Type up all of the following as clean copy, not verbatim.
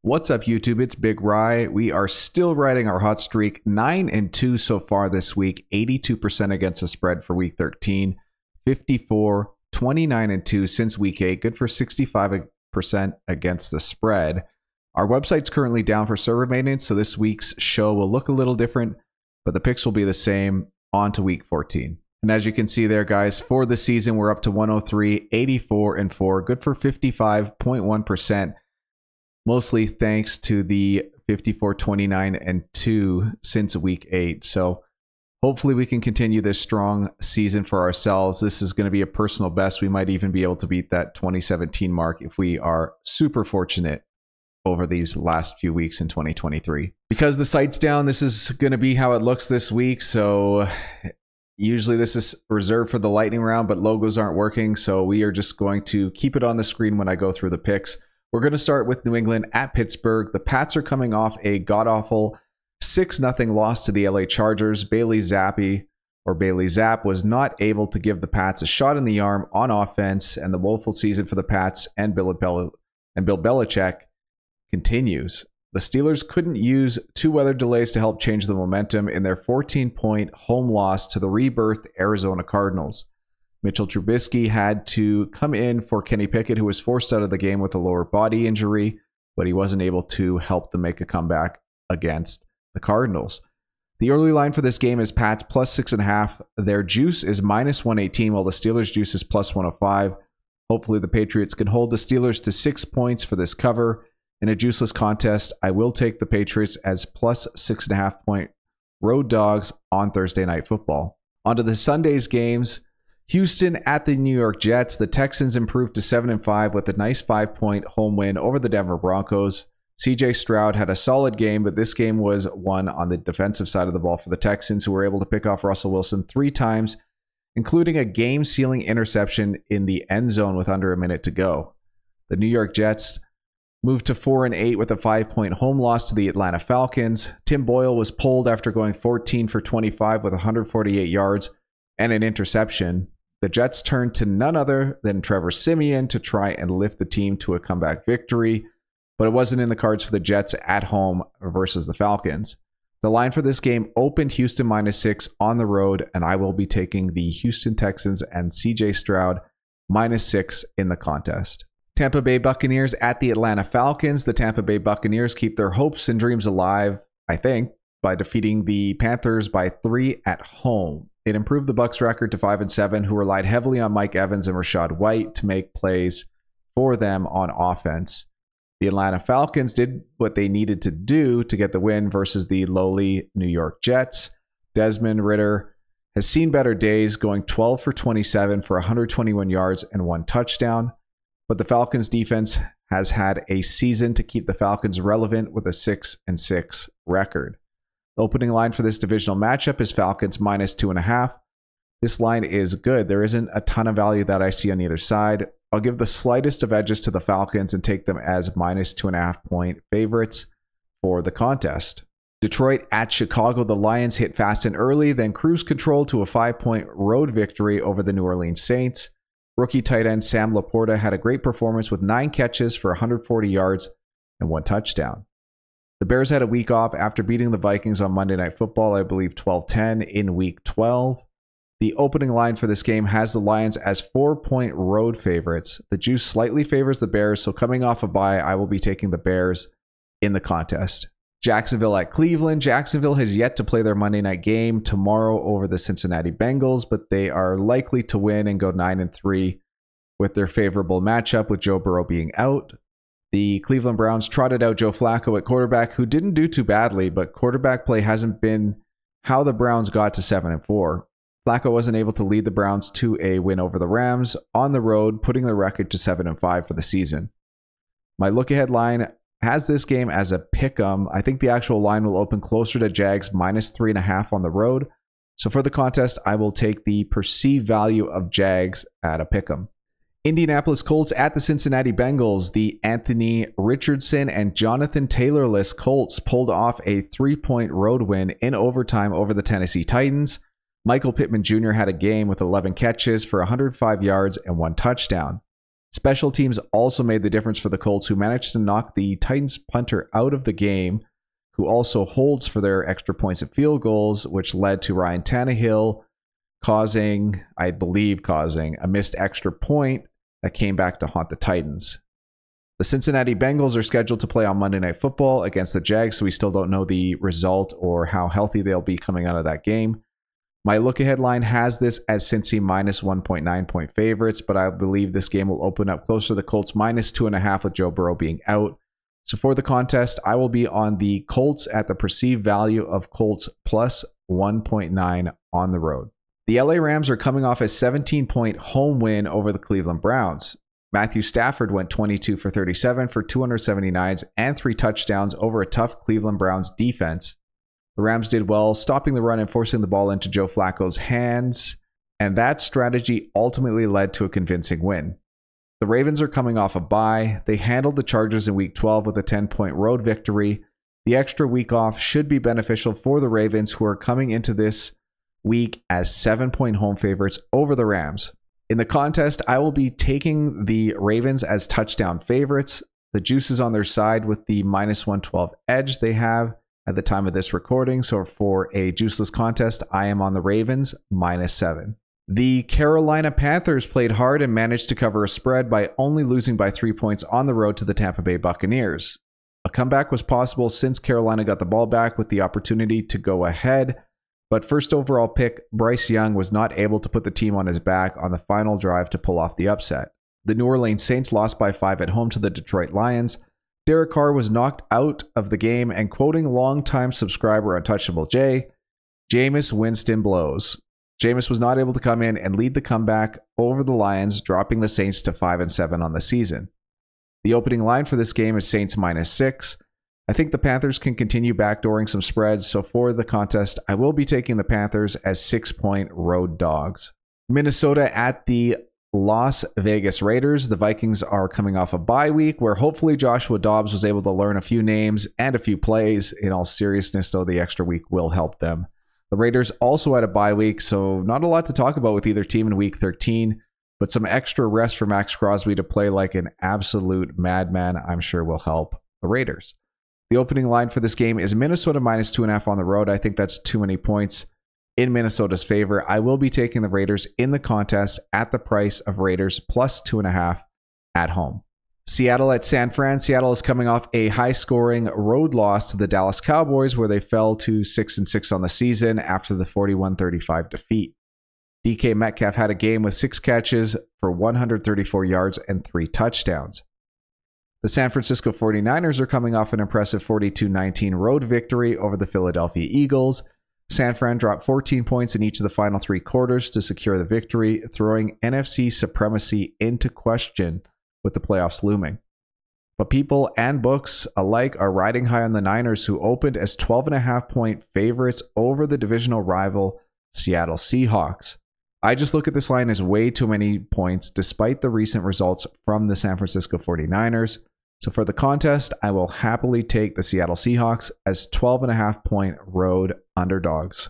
What's up, YouTube? It's Big Rye. We are still riding our hot streak. 9-2 so far this week. 82% against the spread for week 13. 54, 29-2 since week 8. Good for 65% against the spread. Our website's currently down for server maintenance, so this week's show will look a little different, but the picks will be the same on to week 14. And as you can see there, guys, for the season, we're up to 103, 84-4. Good for 55.1%. Mostly thanks to the 54, 29-2 since week 8. So hopefully we can continue this strong season for ourselves. This is going to be a personal best. We might even be able to beat that 2017 mark if we are super fortunate over these last few weeks in 2023. Because the site's down, this is going to be how it looks this week. So usually this is reserved for the lightning round, but logos aren't working. So we are just going to keep it on the screen when I go through the picks. We're going to start with New England at Pittsburgh. The Pats are coming off a god-awful 6-0 loss to the LA Chargers. Bailey Zapp was not able to give the Pats a shot in the arm on offense, and the woeful season for the Pats and Bill Belichick continues. The Steelers couldn't use two weather delays to help change the momentum in their 14-point home loss to the rebirthed Arizona Cardinals. Mitchell Trubisky had to come in for Kenny Pickett, who was forced out of the game with a lower body injury, but he wasn't able to help them make a comeback against the Cardinals. The early line for this game is Pats plus 6.5. Their juice is minus 118, while the Steelers' juice is plus 105. Hopefully the Patriots can hold the Steelers to 6 points for this cover. In a juiceless contest, I will take the Patriots as plus 6.5 point road dogs on Thursday Night Football. On to the Sunday's games. Houston at the New York Jets. The Texans improved to 7-5 with a nice 5-point home win over the Denver Broncos. CJ Stroud had a solid game, but this game was won on the defensive side of the ball for the Texans, who were able to pick off Russell Wilson 3 times, including a game-sealing interception in the end zone with under a minute to go. The New York Jets moved to 4-8 with a 5-point home loss to the Atlanta Falcons. Tim Boyle was pulled after going 14 for 25 with 148 yards and an interception. The Jets turned to none other than Trevor Siemian to try and lift the team to a comeback victory, but it wasn't in the cards for the Jets at home versus the Falcons. The line for this game opened Houston minus 6 on the road, and I will be taking the Houston Texans and CJ Stroud minus 6 in the contest. Tampa Bay Buccaneers at the Atlanta Falcons. The Tampa Bay Buccaneers keep their hopes and dreams alive, I think, by defeating the Panthers by 3 at home. It improved the Bucs' record to 5-7, who relied heavily on Mike Evans and Rachaad White to make plays for them on offense. The Atlanta Falcons did what they needed to do to get the win versus the lowly New York Jets. Desmond Ridder has seen better days, going 12 for 27 for 121 yards and 1 touchdown. But the Falcons defense has had a season to keep the Falcons relevant with a 6-6 record. The opening line for this divisional matchup is Falcons minus 2.5. This line is good. There isn't a ton of value that I see on either side. I'll give the slightest of edges to the Falcons and take them as minus 2.5 point favorites for the contest. Detroit at Chicago. The Lions hit fast and early, then cruise control to a 5-point road victory over the New Orleans Saints. Rookie tight end Sam Laporta had a great performance with 9 catches for 140 yards and 1 touchdown. The Bears had a week off after beating the Vikings on Monday Night Football, I believe 12-10 in Week 12. The opening line for this game has the Lions as 4-point road favorites. The juice slightly favors the Bears, so coming off a bye, I will be taking the Bears in the contest. Jacksonville at Cleveland. Jacksonville has yet to play their Monday night game tomorrow over the Cincinnati Bengals, but they are likely to win and go 9-3 with their favorable matchup with Joe Burrow being out. The Cleveland Browns trotted out Joe Flacco at quarterback, who didn't do too badly, but quarterback play hasn't been how the Browns got to 7-4. Flacco wasn't able to lead the Browns to a win over the Rams on the road, putting the record to 7-5 for the season. My look-ahead line has this game as a pick'em. I think the actual line will open closer to Jags minus 3.5 on the road. So for the contest, I will take the perceived value of Jags at a pick'em. Indianapolis Colts at the Cincinnati Bengals. The Anthony Richardson and Jonathan Taylor-less Colts pulled off a 3-point road win in overtime over the Tennessee Titans. Michael Pittman Jr. had a game with 11 catches for 105 yards and 1 touchdown. Special teams also made the difference for the Colts, who managed to knock the Titans punter out of the game, who also holds for their extra points and field goals, which led to Ryan Tannehill causing a missed extra point that came back to haunt the Titans. The Cincinnati Bengals are scheduled to play on Monday Night Football against the Jags, so we still don't know the result or how healthy they'll be coming out of that game. My look-ahead line has this as Cincy minus 1.9 point favorites, but I believe this game will open up closer to the Colts minus 2.5 with Joe Burrow being out. So for the contest, I will be on the Colts at the perceived value of Colts plus 1.9 on the road. The LA Rams are coming off a 17-point home win over the Cleveland Browns. Matthew Stafford went 22 for 37 for 279 and 3 touchdowns over a tough Cleveland Browns defense. The Rams did well, stopping the run and forcing the ball into Joe Flacco's hands, and that strategy ultimately led to a convincing win. The Ravens are coming off a bye. They handled the Chargers in Week 12 with a 10-point road victory. The extra week off should be beneficial for the Ravens, who are coming into this week as 7-point home favorites over the Rams. In the contest, I will be taking the Ravens as touchdown favorites. The juice is on their side with the minus 112 edge they have at the time of this recording. So for a juiceless contest, I am on the Ravens minus 7. The Carolina Panthers played hard and managed to cover a spread by only losing by 3 points on the road to the Tampa Bay Buccaneers. A comeback was possible since Carolina got the ball back with the opportunity to go ahead, but first overall pick Bryce Young was not able to put the team on his back on the final drive to pull off the upset. The New Orleans Saints lost by 5 at home to the Detroit Lions. Derek Carr was knocked out of the game, and quoting longtime subscriber Untouchable J, Jameis Winston blows. Jameis was not able to come in and lead the comeback over the Lions, dropping the Saints to 5-7 on the season. The opening line for this game is Saints minus 6. I think the Panthers can continue backdooring some spreads, so for the contest, I will be taking the Panthers as 6-point road dogs. Minnesota at the Las Vegas Raiders. The Vikings are coming off a bye week where hopefully Joshua Dobbs was able to learn a few names and a few plays. In all seriousness, though, the extra week will help them. The Raiders also had a bye week, so not a lot to talk about with either team in Week 13, but some extra rest for Max Crosby to play like an absolute madman, I'm sure will help the Raiders. The opening line for this game is Minnesota minus 2.5 on the road. I think that's too many points in Minnesota's favor. I will be taking the Raiders in the contest at the price of Raiders plus 2.5 at home. Seattle at San Fran. Seattle is coming off a high-scoring road loss to the Dallas Cowboys, where they fell to 6-6 on the season after the 41-35 defeat. DK Metcalf had a game with 6 catches for 134 yards and 3 touchdowns. The San Francisco 49ers are coming off an impressive 42-19 road victory over the Philadelphia Eagles. San Fran dropped 14 points in each of the final 3 quarters to secure the victory, throwing NFC supremacy into question with the playoffs looming. But people and books alike are riding high on the Niners, who opened as 12.5-point favorites over the divisional rival Seattle Seahawks. I just look at this line as way too many points despite the recent results from the San Francisco 49ers. So for the contest, I will happily take the Seattle Seahawks as 12.5-point road underdogs.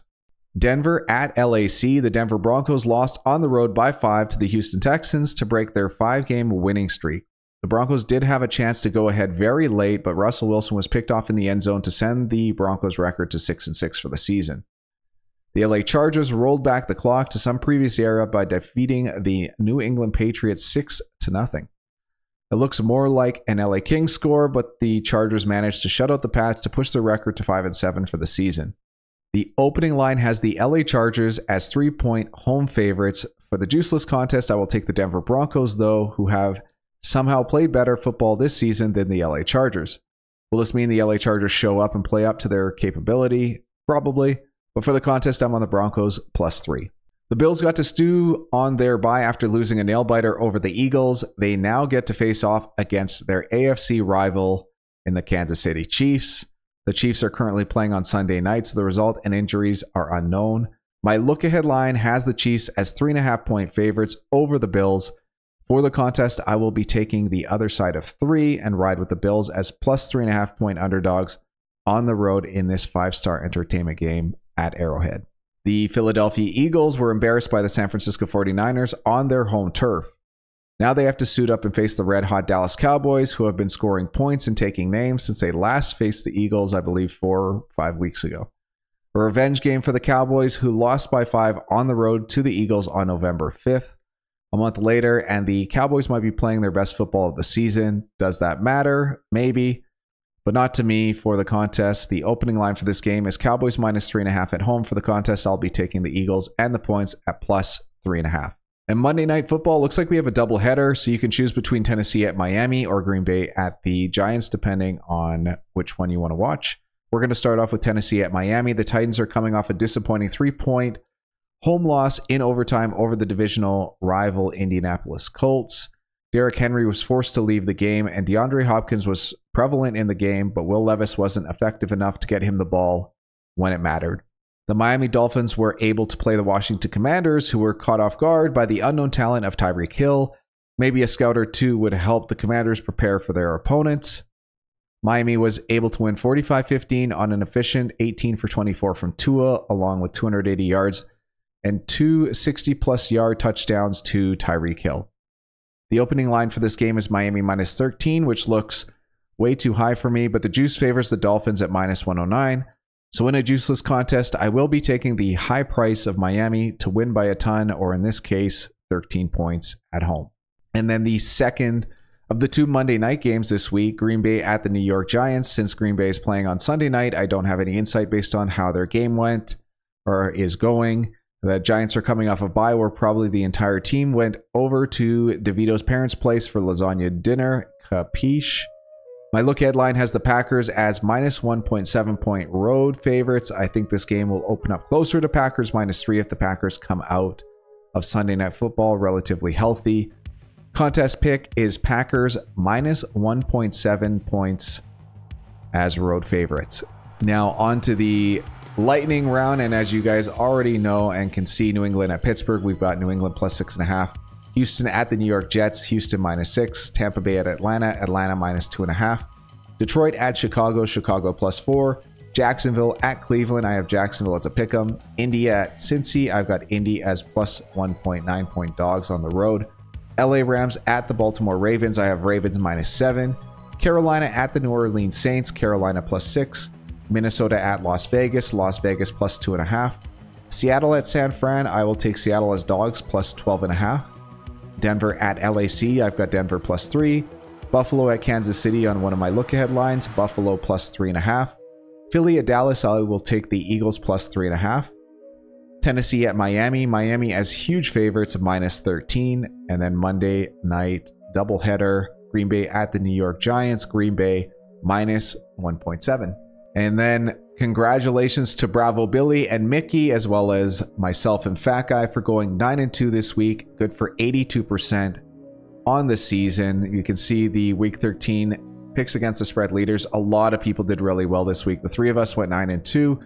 Denver at LAC. The Denver Broncos lost on the road by 5 to the Houston Texans to break their 5-game winning streak. The Broncos did have a chance to go ahead very late, but Russell Wilson was picked off in the end zone to send the Broncos record to 6-6 for the season. The LA Chargers rolled back the clock to some previous era by defeating the New England Patriots 6-0. It looks more like an LA Kings score, but the Chargers managed to shut out the Pats to push their record to 5-7 for the season. The opening line has the LA Chargers as 3-point home favorites. For the juiceless contest, I will take the Denver Broncos, though, who have somehow played better football this season than the LA Chargers. Will this mean the LA Chargers show up and play up to their capability? Probably. But for the contest, I'm on the Broncos plus 3. The Bills got to stew on their bye after losing a nail-biter over the Eagles. They now get to face off against their AFC rival in the Kansas City Chiefs. The Chiefs are currently playing on Sunday night, so the result and injuries are unknown. My look-ahead line has the Chiefs as 3.5-point favorites over the Bills. For the contest, I will be taking the other side of 3 and ride with the Bills as plus 3.5-point underdogs on the road in this 5-star entertainment game at Arrowhead. The Philadelphia Eagles were embarrassed by the San Francisco 49ers on their home turf. Now they have to suit up and face the red-hot Dallas Cowboys, who have been scoring points and taking names since they last faced the Eagles, I believe, 4 or 5 weeks ago. A revenge game for the Cowboys, who lost by 5 on the road to the Eagles on November 5th. A month later, and the Cowboys might be playing their best football of the season. Does that matter? Maybe, but not to me for the contest. The opening line for this game is Cowboys minus 3.5 at home. For the contest, I'll be taking the Eagles and the points at plus 3.5. And Monday Night Football, looks like we have a doubleheader, so you can choose between Tennessee at Miami or Green Bay at the Giants, depending on which one you want to watch. We're going to start off with Tennessee at Miami. The Titans are coming off a disappointing 3-point home loss in overtime over the divisional rival Indianapolis Colts. Derrick Henry was forced to leave the game, and DeAndre Hopkins was prevalent in the game, but Will Levis wasn't effective enough to get him the ball when it mattered. The Miami Dolphins were able to play the Washington Commanders, who were caught off guard by the unknown talent of Tyreek Hill. Maybe a scout or two would help the Commanders prepare for their opponents. Miami was able to win 45-15 on an efficient 18 for 24 from Tua, along with 280 yards and 2 60-plus yard touchdowns to Tyreek Hill. The opening line for this game is Miami minus 13, which looks way too high for me, but the juice favors the Dolphins at minus 109. So in a juiceless contest, I will be taking the high price of Miami to win by a ton, or in this case, 13 points at home. And then the second of the 2 Monday night games this week, Green Bay at the New York Giants. Since Green Bay is playing on Sunday night, I don't have any insight based on how their game went or is going. The Giants are coming off a bye where probably the entire team went over to DeVito's parents' place for lasagna dinner. Capiche? My look headline has the Packers as minus 1.7 point road favorites. I think this game will open up closer to Packers minus 3 if the Packers come out of Sunday Night Football relatively healthy. Contest pick is Packers minus 1.7 points as road favorites. Now on to the lightning round, and as you guys already know and can see, New England at Pittsburgh, we've got New England plus 6.5. Houston at the New York Jets, Houston minus 6. Tampa Bay at Atlanta, Atlanta minus 2.5. Detroit at Chicago, Chicago plus 4. Jacksonville at Cleveland, I have Jacksonville as a pick'em. Indy at Cincy, I've got Indy as plus 1.9 point dogs on the road. LA Rams at the Baltimore Ravens, I have Ravens minus 7. Carolina at the New Orleans Saints, Carolina plus 6. Minnesota at Las Vegas, Las Vegas plus 2.5. Seattle at San Fran, I will take Seattle as dogs plus 12.5. Denver at LAC, I've got Denver plus 3. Buffalo at Kansas City on one of my look-ahead lines, Buffalo plus 3.5. Philly at Dallas, I will take the Eagles plus 3.5. Tennessee at Miami, Miami as huge favorites of minus 13. And then Monday night doubleheader, Green Bay at the New York Giants, Green Bay minus 1.7. And then congratulations to Bravo Billy and Mickey, as well as myself and Fat Guy for going 9-2 this week. Good for 82% on the season. You can see the week 13 picks against the spread leaders. A lot of people did really well this week. The 3 of us went 9-2,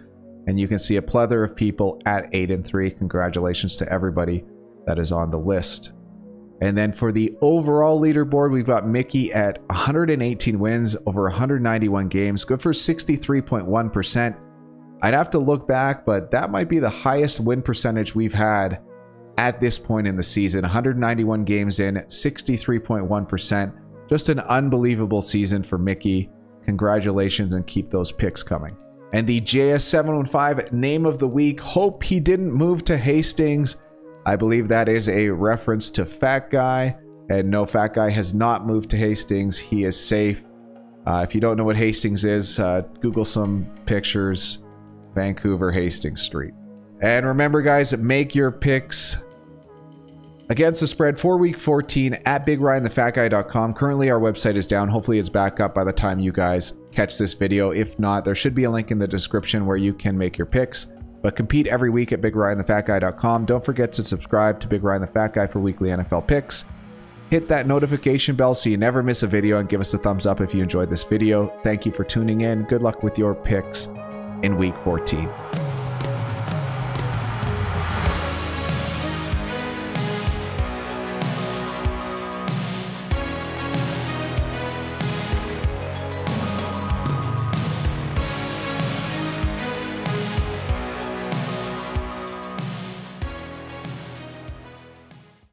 and you can see a plethora of people at 8-3. Congratulations to everybody that is on the list. And then for the overall leaderboard, we've got Mickey at 118 wins over 191 games. Good for 63.1%. I'd have to look back, but that might be the highest win percentage we've had at this point in the season. 191 games in, 63.1%. Just an unbelievable season for Mickey. Congratulations, and keep those picks coming. And the JS715 name of the week, hope he didn't move to Hastings. I believe that is a reference to Fat Guy. And no, Fat Guy has not moved to Hastings. He is safe. If you don't know what Hastings is, Google some pictures. Vancouver, Hastings Street. And remember, guys, make your picks against the spread for week 14 at BigRyanTheFatGuy.com. Currently, our website is down. Hopefully, it's back up by the time you guys catch this video. If not, there should be a link in the description where you can make your picks. But compete every week at BigRyanTheFatGuy.com. Don't forget to subscribe to Big Ryan the Fat Guy for weekly NFL picks. Hit that notification bell so you never miss a video, and give us a thumbs up if you enjoyed this video. Thank you for tuning in. Good luck with your picks in week 14.